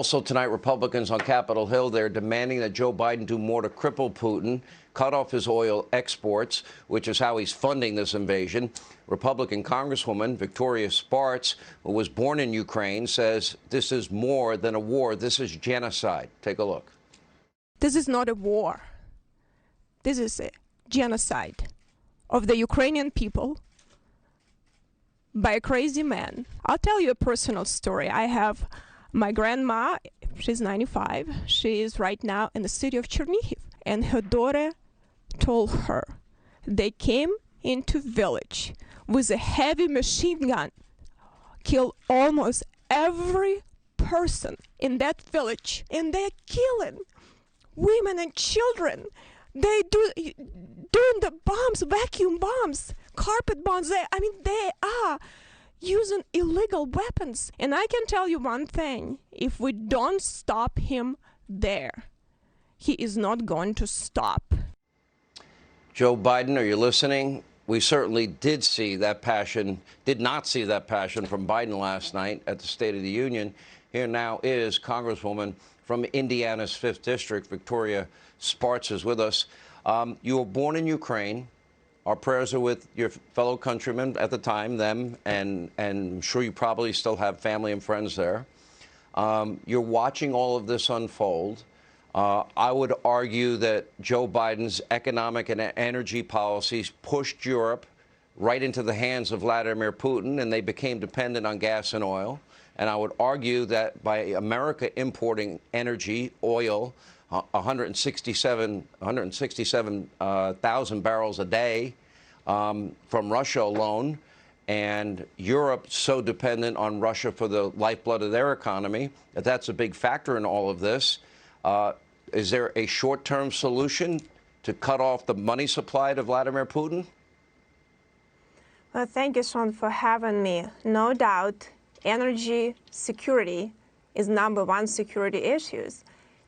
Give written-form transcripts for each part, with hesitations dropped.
Also tonight, Republicans on Capitol Hill, they're demanding that Joe Biden do more to cripple Putin, cut off his oil exports, which is how he's funding this invasion. Republican Congresswoman Victoria Spartz, who was born in Ukraine, says this is more than a war. This is genocide. Take a look. This is not a war. This is a genocide of the Ukrainian people by a crazy man. I'll tell you a personal story. I have my grandma, she's 95. She is right now in the city of Chernihiv. And her daughter told her they came into village with a heavy machine gun, killed almost every person in that village, and they're killing women and children. They doing the bombs, vacuum bombs, carpet bombs. They are using illegal weapons. And I can tell you one thing: if we don't stop him there, he is not going to stop. Joe Biden, are you listening? We certainly did not see that passion from Biden last night at the State of the Union. Here now is Congresswoman from Indiana's 5th District, Victoria Spartz, is with us. You were born in Ukraine. Our prayers are with your fellow countrymen at the time, them, and I'm sure you probably still have family and friends there. You're watching all of this unfold. I would argue that Joe Biden's economic and energy policies pushed Europe right into the hands of Vladimir Putin, and they became dependent on gas and oil. And I would argue that by America importing energy, oil, 167,000 barrels a day from Russia alone, and Europe so dependent on Russia for the lifeblood of their economy, that's a big factor in all of this. Is there a short-term solution to cut off the money supply to Vladimir Putin? Well, thank you, Sean, for having me. No doubt, energy security is #1 security issues.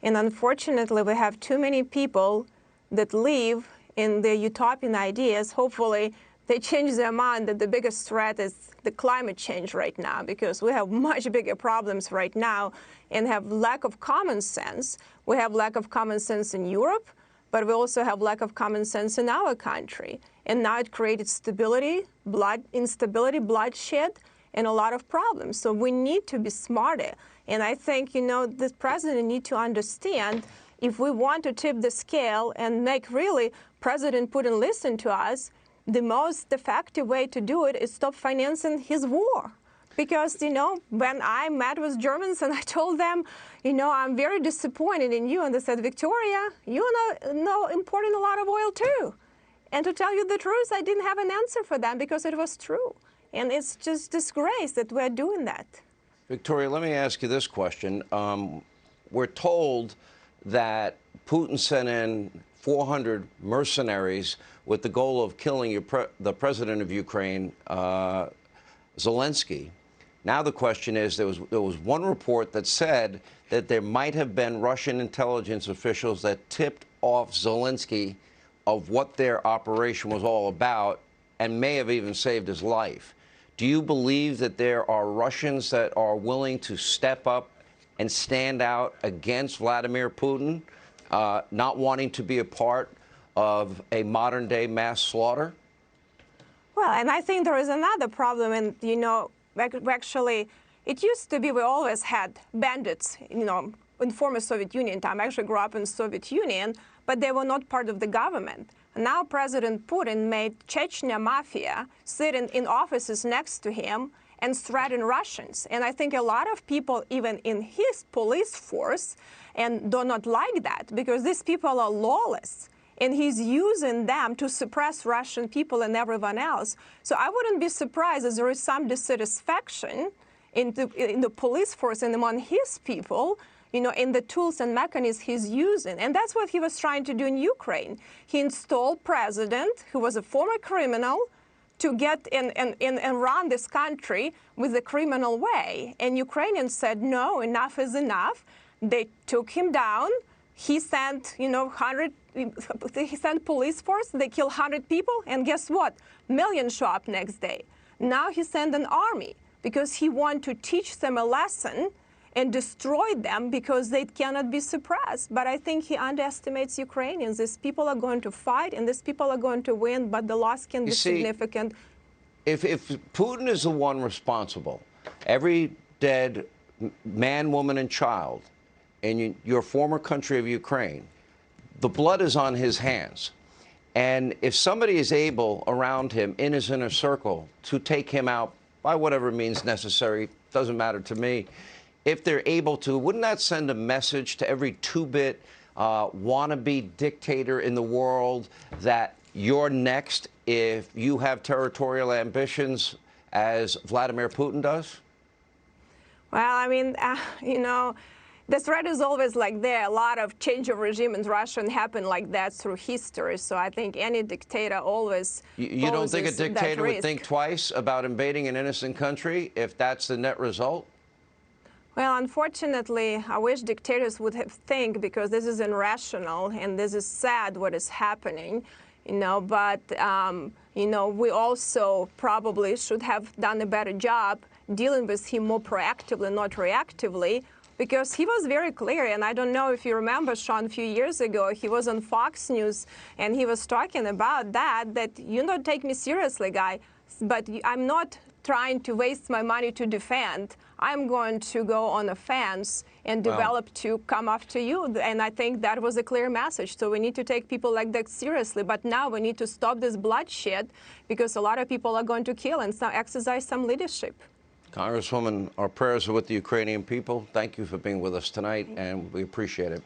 And unfortunately, we have too many people that live in the utopian ideas. Hopefully, they change their mind that the biggest threat is the climate change right now, because we have much bigger problems right now and have lack of common sense. We have lack of common sense in Europe, but we also have lack of common sense in our country. And now it created instability, bloodshed, and a lot of problems. So we need to be smarter. And I think, the president needs to understand, if we want to tip the scale and make really President Putin listen to us, the most effective way to do it is stop financing his war. Because, when I met with Germans and I told them, I'm very disappointed in you, and they said, Victoria, you're importing a lot of oil too. And to tell you the truth, I didn't have an answer for them because it was true. And it's just disgrace that we're doing that. Victoria, let me ask you this question. We're told that Putin sent in 400 mercenaries with the goal of killing the president of Ukraine, Zelensky. Now the question is, there was one report that said that there might have been Russian intelligence officials that tipped off Zelensky of what their operation was all about and may have even saved his life. Do you believe that there are Russians that are willing to step up and stand out against Vladimir Putin, not wanting to be a part of a modern-day mass slaughter? Well, and I think there is another problem. And, actually, it used to be we always had bandits, in former Soviet Union time. I actually grew up in Soviet Union, but they were not part of the government. Now President Putin made Chechnya mafia sitting in offices next to him and threaten Russians. And I think a lot of people, even in his police force, and do not like that, because these people are lawless. And he's using them to suppress Russian people and everyone else. So I wouldn't be surprised if there is some dissatisfaction in the police force and among his people, in the tools and mechanisms he's using. And that's what he was trying to do in Ukraine. He installed president who was a former criminal to get in and run this country with a criminal way. And Ukrainians said, no, enough is enough. They took him down. He sent, he sent police force. They killed 100 people. And guess what? Millions show up next day. Now he sent an army because he wanted to teach them a lesson and destroy them because they cannot be suppressed. But I think he underestimates Ukrainians. These people are going to fight, and these people are going to win, but the loss can be significant. If Putin is the one responsible, every dead man, woman, and child in your former country of Ukraine, the blood is on his hands. And if somebody is able around him in his inner circle to take him out by whatever means necessary, doesn't matter to me, if they're able to, wouldn't that send a message to every two-bit wannabe dictator in the world that you're next if you have territorial ambitions as Vladimir Putin does? Well, I mean, you know, the threat is always like there. A lot of change of regime in Russia and happen like that through history. So I think any dictator always You don't think a poses that dictator would risk. think twice about invading an innocent country if that's the net result? Well, unfortunately, I wish dictators would think, because this is irrational and this is sad what is happening, you know, but, you know, we also probably should have done a better job dealing with him more proactively, not reactively, because he was very clear. And I don't know if you remember, Sean, a few years ago, he was on Fox News and he was talking about that you don't take me seriously, guy, but I'm not trying to waste my money to defend. I'm going to go on offense and develop to come after you. And I think that was a clear message. So we need to take people like that seriously. But now we need to stop this bloodshed, because a lot of people are going to kill and exercise some leadership. Congresswoman, our prayers are with the Ukrainian people. Thank you for being with us tonight, and we appreciate it.